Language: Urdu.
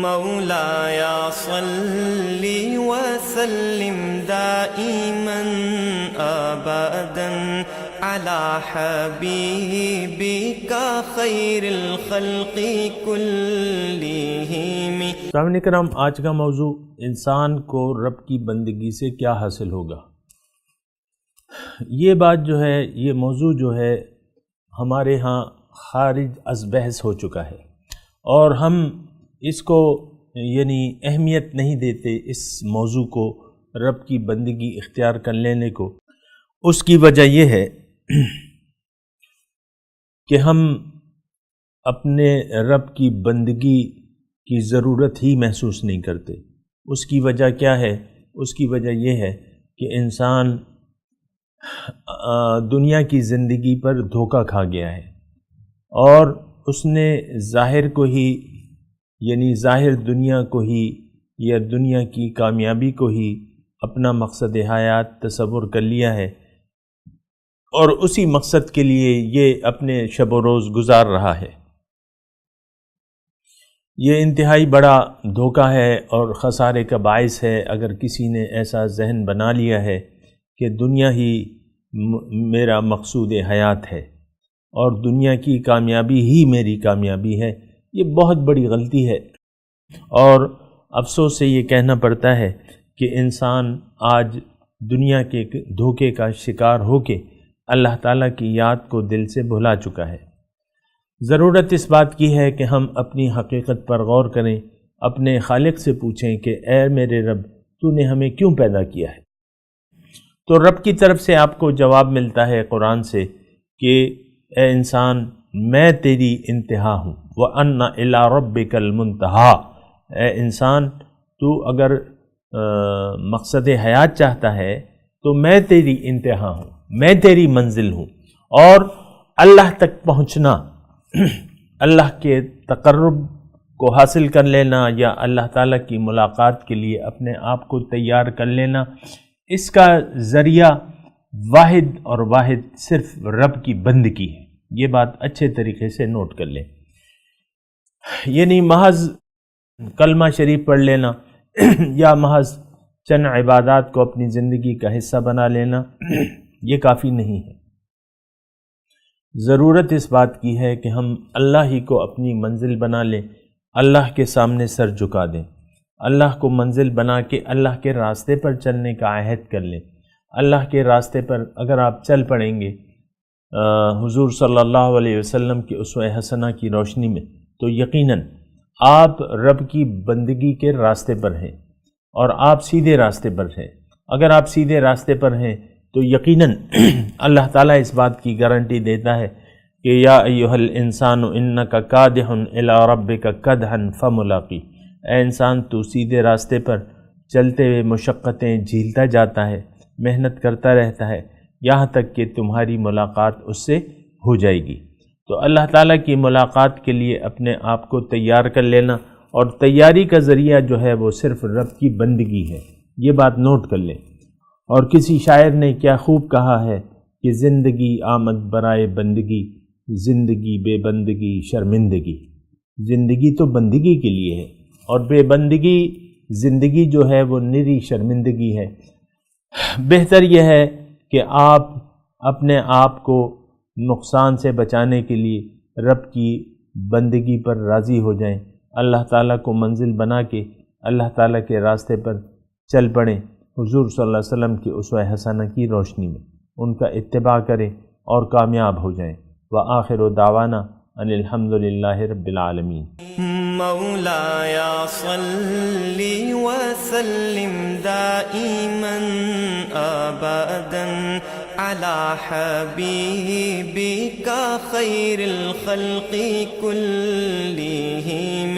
مولاي صل وسلم دائما ابدا على حبيبك خير الخلق كلهم۔ سامعین کرام، آج کا موضوع انسان کو رب کی بندگی سے کیا حاصل ہوگا۔ یہ بات جو ہے، یہ موضوع جو ہے ہمارے ہاں خارج از بحث ہو چکا ہے، اور ہم اس کو یعنی اہمیت نہیں دیتے، اس موضوع کو، رب کی بندگی اختیار کر لینے کو۔ اس کی وجہ یہ ہے کہ ہم اپنے رب کی بندگی کی ضرورت ہی محسوس نہیں کرتے۔ اس کی وجہ کیا ہے؟ اس کی وجہ یہ ہے کہ انسان دنیا کی زندگی پر دھوکہ کھا گیا ہے، اور اس نے ظاہر کو ہی، یعنی ظاہر دنیا کو ہی یا دنیا کی کامیابی کو ہی اپنا مقصد حیات تصور کر لیا ہے، اور اسی مقصد کے لیے یہ اپنے شب و روز گزار رہا ہے۔ یہ انتہائی بڑا دھوکہ ہے اور خسارے کا باعث ہے اگر کسی نے ایسا ذہن بنا لیا ہے کہ دنیا ہی میرا مقصود حیات ہے اور دنیا کی کامیابی ہی میری کامیابی ہے۔ یہ بہت بڑی غلطی ہے، اور افسوس سے یہ کہنا پڑتا ہے کہ انسان آج دنیا کے دھوکے کا شکار ہو کے اللہ تعالیٰ کی یاد کو دل سے بھلا چکا ہے۔ ضرورت اس بات کی ہے کہ ہم اپنی حقیقت پر غور کریں، اپنے خالق سے پوچھیں کہ اے میرے رب، تو نے ہمیں کیوں پیدا کیا ہے؟ تو رب کی طرف سے آپ کو جواب ملتا ہے قرآن سے کہ اے انسان، میں تیری انتہا ہوں، وَأَنَّ إِلَىٰ رَبِّكَ الْمُنْتَهَىٰ۔ اے انسان، تو اگر مقصد حیات چاہتا ہے تو میں تیری انتہا ہوں، میں تیری منزل ہوں، اور اللہ تک پہنچنا، اللہ کے تقرب کو حاصل کر لینا یا اللہ تعالیٰ کی ملاقات کے لیے اپنے آپ کو تیار کر لینا، اس کا ذریعہ واحد اور واحد صرف رب کی بندگی ہے۔ یہ بات اچھے طریقے سے نوٹ کر لیں۔ یعنی محض کلمہ شریف پڑھ لینا یا محض چند عبادات کو اپنی زندگی کا حصہ بنا لینا یہ کافی نہیں ہے۔ ضرورت اس بات کی ہے کہ ہم اللہ ہی کو اپنی منزل بنا لیں، اللہ کے سامنے سر جھکا دیں، اللہ کو منزل بنا کے اللہ کے راستے پر چلنے کا عہد کر لیں۔ اللہ کے راستے پر اگر آپ چل پڑیں گے حضور صلی اللہ علیہ وسلم کی اسوہ حسنہ کی روشنی میں، تو یقیناً آپ رب کی بندگی کے راستے پر ہیں اور آپ سیدھے راستے پر ہیں۔ اگر آپ سیدھے راستے پر ہیں تو یقیناً اللہ تعالیٰ اس بات کی گارنٹی دیتا ہے کہ یا ایھا الانسان انک کادح الی ربک کدحا فملاقی۔ اے انسان، تو سیدھے راستے پر چلتے ہوئے مشقتیں جھیلتا جاتا ہے، محنت کرتا رہتا ہے، یہاں تک کہ تمہاری ملاقات اس سے ہو جائے گی۔ تو اللہ تعالیٰ کی ملاقات کے لیے اپنے آپ کو تیار کر لینا، اور تیاری کا ذریعہ جو ہے وہ صرف رب کی بندگی ہے۔ یہ بات نوٹ کر لیں۔ اور کسی شاعر نے کیا خوب کہا ہے کہ زندگی آمد برائے بندگی، زندگی بے بندگی شرمندگی۔ زندگی تو بندگی کے لیے ہے، اور بے بندگی زندگی جو ہے وہ نری شرمندگی ہے۔ بہتر یہ ہے کہ آپ اپنے آپ کو نقصان سے بچانے کے لیے رب کی بندگی پر راضی ہو جائیں، اللہ تعالیٰ کو منزل بنا کے اللہ تعالیٰ کے راستے پر چل پڑیں، حضور صلی اللہ علیہ وسلم کی اسوہ حسنہ کی روشنی میں ان کا اتباع کریں اور کامیاب ہو جائیں۔ وآخر دعوانا ان الحمد للہ رب العالمین۔ مولاي صل وسلم دائما ابدا على حبيبك خير الخلق كلهم۔